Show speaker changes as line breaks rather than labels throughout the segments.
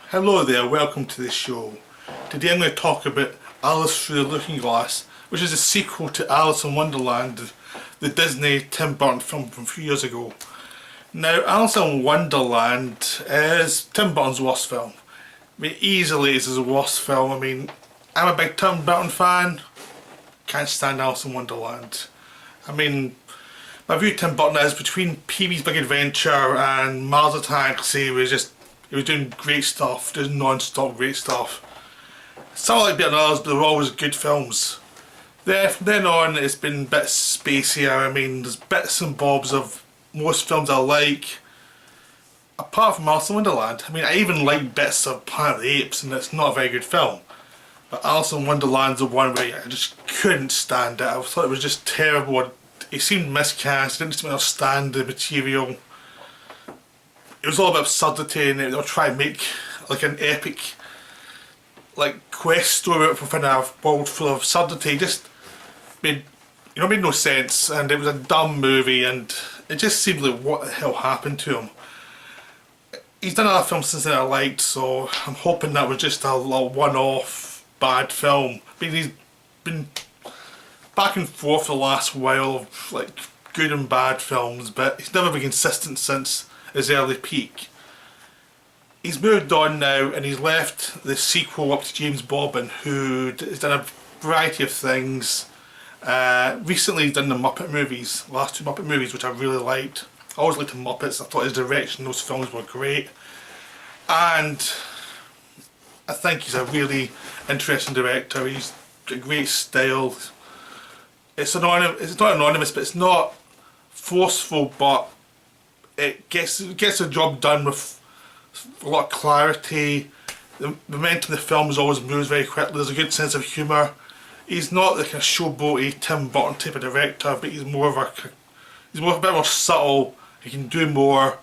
Hello there, welcome to the show. Today I'm going to talk about Alice Through the Looking Glass, which is a sequel to Alice in Wonderland, the Disney Tim Burton film from a few years ago. Now, Alice in Wonderland is Tim Burton's worst film. I mean, easily it's his worst film. I mean, I'm a big Tim Burton fan, can't stand Alice in Wonderland. I mean, my view of Tim Burton is between Pee-wee's Big Adventure and Mars Attacks, he was doing great stuff, doing non-stop great stuff. Some like better than others, but they were always good films. From then on, it's been a bit spacier. I mean, there's bits and bobs of most films I like, apart from Alice in Wonderland. I mean, I even like bits of Planet of the Apes, and it's not a very good film. But Alice in Wonderland's the one where I just couldn't stand it. I thought it was just terrible. It seemed miscast, didn't seem to understand the material. It was all about absurdity, and they were trying to make like an epic like quest story within a world full of absurdity. Just made no sense, and it was a dumb movie, and it just seemed like what the hell happened to him. He's done other films since then I liked, so I'm hoping that was just a little one-off bad film. I mean, he's been back and forth the last while of like good and bad films, but he's never been consistent since his early peak. He's moved on now, and he's left the sequel up to James Bobbin, who has done a variety of things. Recently he's done the Muppet movies, the last two Muppet movies, which I really liked. I always liked the Muppets. I thought his direction in those films were great, and I think he's a really interesting director. He's got a great style. It's not anonymous, but it's not forceful, but it gets the job done with a lot of clarity. The momentum of the film always moves very quickly. There's a good sense of humour. He's not the kind of showboaty Tim Burton type of director, but he's a bit more subtle. He can do more.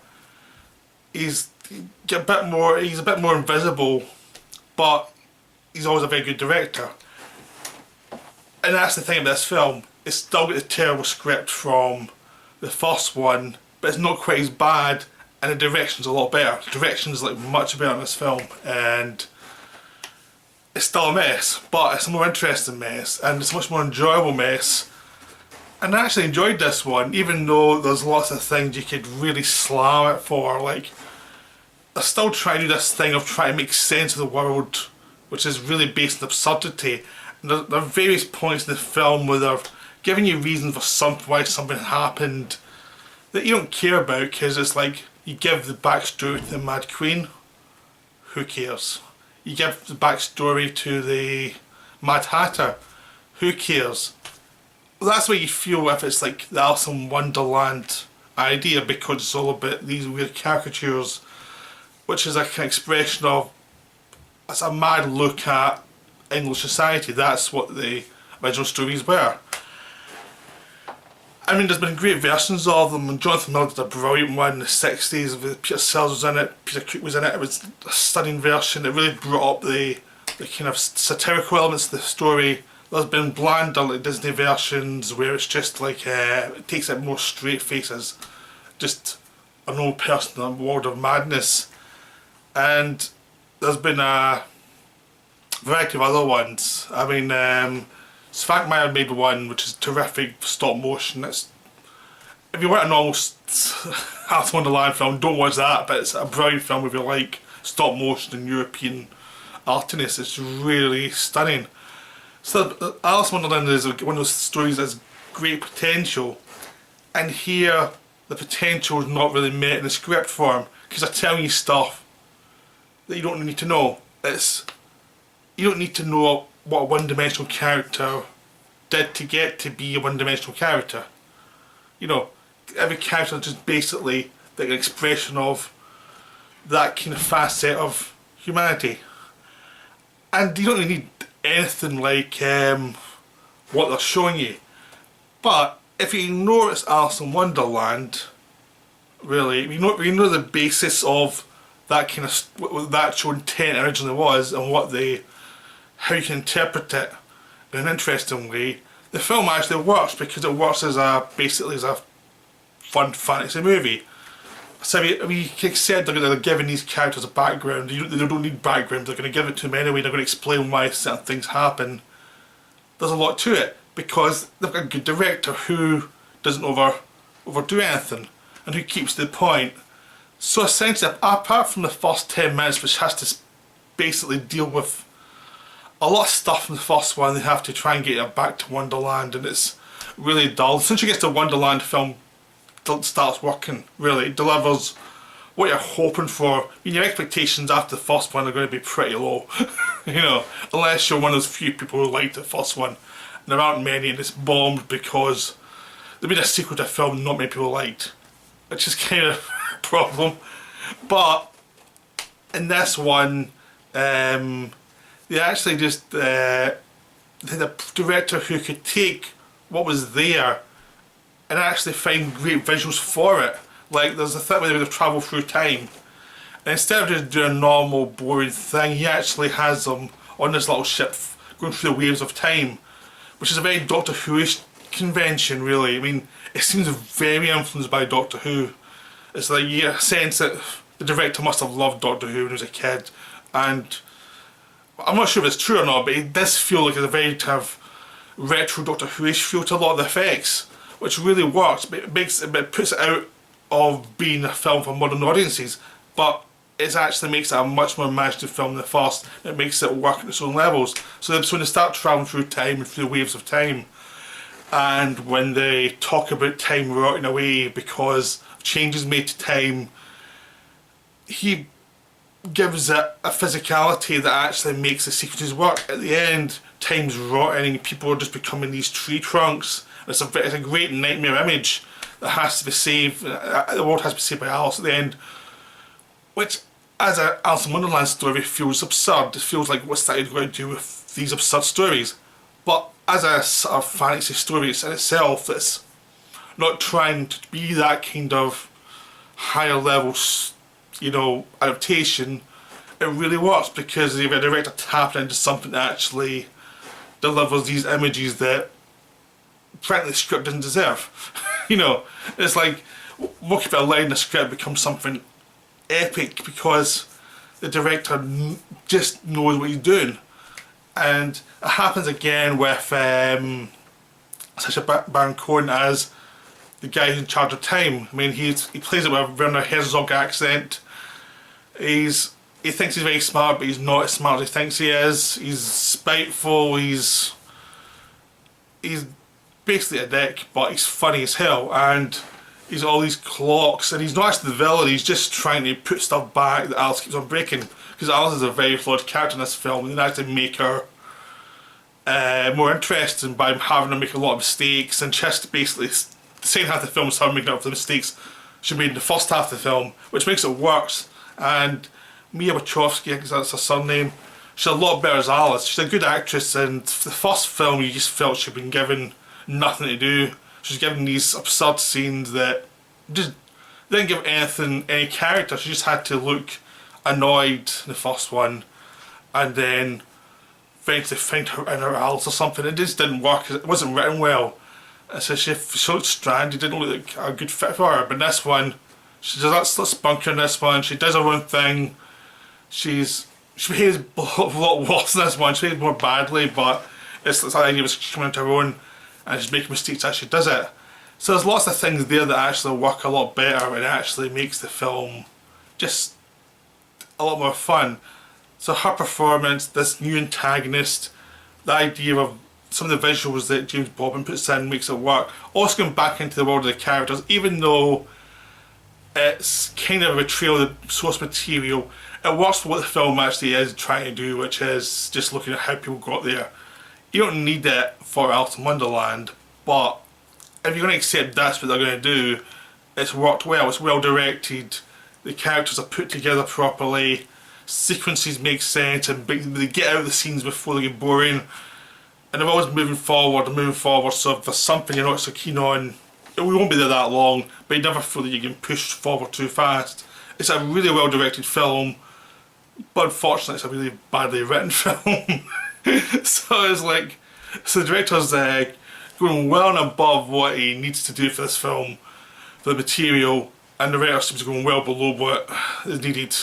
He's a bit more invisible, but he's always a very good director. And that's the thing about this film. It's still got a terrible script from the first one, but it's not quite as bad, and the direction's a lot better. The direction's like much better in this film, and it's still a mess, but it's a more interesting mess, and it's a much more enjoyable mess. And I actually enjoyed this one, even though there's lots of things you could really slam it for. Like, they're still trying to do this thing of trying to make sense of the world, which is really based on absurdity. And there are various points in the film where they're giving you reasons for why something happened that you don't care about, because it's like, you give the backstory to the Mad Queen, who cares? You give the backstory to the Mad Hatter, who cares? Well, that's what you feel if it's like the Alice in Wonderland idea, because it's all about these weird caricatures, which is a kind of expression of, it's a mad look at English society. That's what the original stories were. I mean, there's been great versions of them, and Jonathan Miller did a brilliant one in the 60s with Peter Sellers was in it, Peter Cook was in it. It was a stunning version. It really brought up the kind of satirical elements of the story. There's been blander like Disney versions where it's just like, it takes it more straight faces, just an old person in a world of madness. And there's been a variety of other ones. I mean, Svankmajer made one which is terrific, stop motion. If you want a normal Alice in Wonderland film, don't watch that, but it's a brilliant film if you like stop motion and European artiness. It's really stunning. So Alice in Wonderland is one of those stories that has great potential, and here the potential is not really met in the script form, because they're telling you stuff that you don't need to know. You don't need to know what a one-dimensional character did to get to be a one-dimensional character. You know, every character is just basically like an expression of that kind of facet of humanity. And you don't really need anything like what they're showing you. But if you ignore it's Alice in Wonderland, really, you know the basis of that kind of what the actual intent originally was, and how you can interpret it in an interesting way, the film actually works, because it works as basically as a fun fantasy movie. So we said they're giving these characters a background. They don't need background. They're going to give it to them anyway. They're going to explain why certain things happen. There's a lot to it because they've got a good director who doesn't overdo anything and who keeps the point. So essentially, apart from the first 10 minutes, which has to basically deal with a lot of stuff in the first one, they have to try and get you back to Wonderland, and it's really dull. Since you get to Wonderland, film starts working. Really, it delivers what you're hoping for. I mean, your expectations after the first one are going to be pretty low, you know, unless you're one of those few people who liked the first one. And there aren't many, and it's bombed because there made a sequel to a film not many people liked, which is kind of a problem. But in this one, they actually just they had a director who could take what was there and actually find great visuals for it. Like there's a thing where they would have travelled through time, and instead of just doing a normal boring thing, he actually has them on this little ship going through the waves of time, which is a very Doctor Who-ish convention, really. I mean, it seems very influenced by Doctor Who. It's like you get a sense that the director must have loved Doctor Who when he was a kid, and I'm not sure if it's true or not, but it does feel like it's a very kind of retro Doctor Who-ish feel to a lot of the effects, which really works, but it puts it out of being a film for modern audiences, but it actually makes it a much more imaginative film than the first. It makes it work at its own levels. So when they start travelling through time and through the waves of time, and when they talk about time rotting away because of changes made to time, he gives it a physicality that actually makes the sequences work. At the end, time's rotting, people are just becoming these tree trunks. It's a great nightmare image that has to be saved. The world has to be saved by Alice at the end, which, as an Alice in Wonderland story, feels absurd. It feels like what's that going to do with these absurd stories? But as a sort of fantasy story in itself, it's not trying to be that kind of higher level, you know, adaptation. It really works because you've a director tapping into something that actually delivers these images that frankly the script doesn't deserve. You know, it's like what if a line in the script becomes something epic because the director just knows what he's doing. And it happens again with Sacha Baron Cohen as the guy who's in charge of time. I mean, he plays it with a Werner Herzog accent. He thinks he's very smart, but he's not as smart as he thinks he is. He's spiteful. He's basically a dick, but he's funny as hell. And he's all these clocks, and he's not actually the villain. He's just trying to put stuff back that Alice keeps on breaking. Because Alice is a very flawed character in this film, and they actually make her more interesting by having her make a lot of mistakes, and just basically the second half of the film is her making up for the mistakes she made in the first half of the film, which makes it worse. And Mia Wachowski, I think that's her surname, she's a lot better as Alice. She's a good actress, and for the first film you just felt she'd been given nothing to do. She's given these absurd scenes that just didn't give anything, any character. She just had to look annoyed in the first one, and then eventually find her inner Alice or something. It just didn't work. It wasn't written well. So she looked stranded, didn't look like a good fit for her. But in this one, she does that spunker in this one. She does her own thing. She behaves a lot worse in this one. She behaves more badly, but it's the idea of she's coming into her own and she's making mistakes as she does it. So there's lots of things there that actually work a lot better and actually makes the film just a lot more fun. So her performance, this new antagonist, the idea of some of the visuals that James Bobbin puts in makes it work. Also going back into the world of the characters, even though it's kind of a betrayal of the source material, it works for what the film actually is trying to do, which is just looking at how people got there. You don't need it for Alice in Wonderland, but if you're going to accept that's what they're going to do, it's worked well, it's well directed, the characters are put together properly, sequences make sense, and they get out of the scenes before they get boring, and they're always moving forward, so if there's something you're not so keen on, we won't be there that long, but you never feel that you're getting pushed forward too fast. It's a really well directed film, but unfortunately it's a really badly written film. So it's like, so the director's going well and above what he needs to do for this film, for the material, and the writer seems to be going well below what is needed,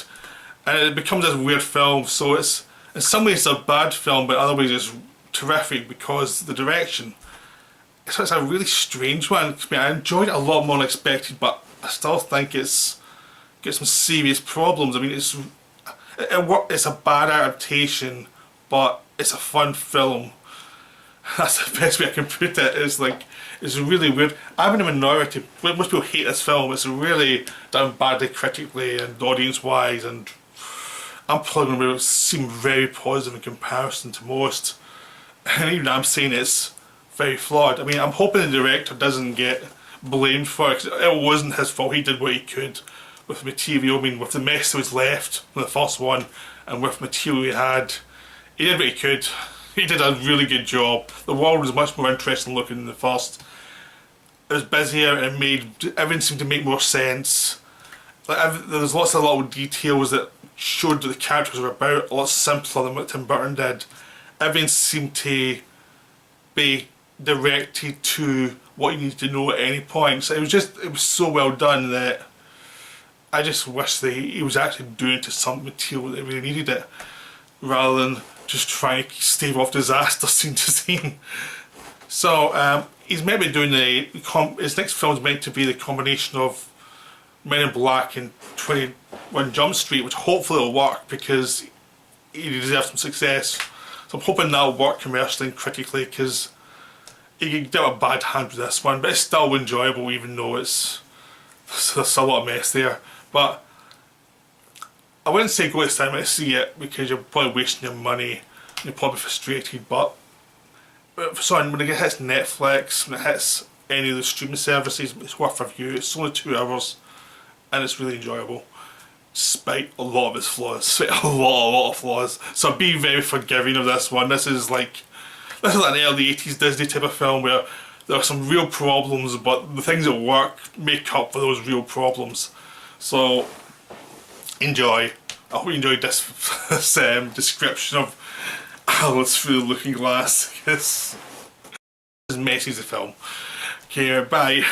and it becomes this weird film. So it's, in some ways it's a bad film, but in other ways it's terrific because the direction. So it's a really strange one. I mean, I enjoyed it a lot more than expected, but I still think it's got some serious problems. I mean, it's a bad adaptation, but it's a fun film. That's the best way I can put it. It's like, it's really weird. I'm in a minority. Most people hate this film. It's really done badly critically and audience-wise, and I'm probably going to seem very positive in comparison to most. And even I'm saying it's very flawed. I mean, I'm hoping the director doesn't get blamed for it, 'cause it wasn't his fault. He did what he could with the material. I mean, with the mess that was left from the first one, and with material he had, he did what he could. He did a really good job. The world was much more interesting looking than the first. It was busier, and it made everything seemed to make more sense. Like, there was lots of little details that showed what the characters were about, a lot simpler than what Tim Burton did. Everything seemed to be directed to what you need to know at any point. So it was so well done that I just wish that he was actually doing to some material that really needed it, rather than just trying to stave off disaster scene to scene. So he's maybe doing his next film is meant to be the combination of Men in Black and 21 Jump Street, which hopefully will work because he deserves some success. So I'm hoping that'll work commercially and critically, because he could get a bad hand with this one, but it's still enjoyable even though there's a lot of mess there. But I wouldn't say go to cinema to see it, because you're probably wasting your money, you're probably frustrated, but sorry, when it hits Netflix, when it hits any of the streaming services, it's worth a view. It's only 2 hours and it's really enjoyable, despite a lot of its flaws. A lot of flaws. So be very forgiving of this one. This is like an early 80s Disney type of film where there are some real problems, but the things that work make up for those real problems. So enjoy. I hope you enjoyed this description of Alice Through the Looking Glass. It's as messy as a film. Okay, bye.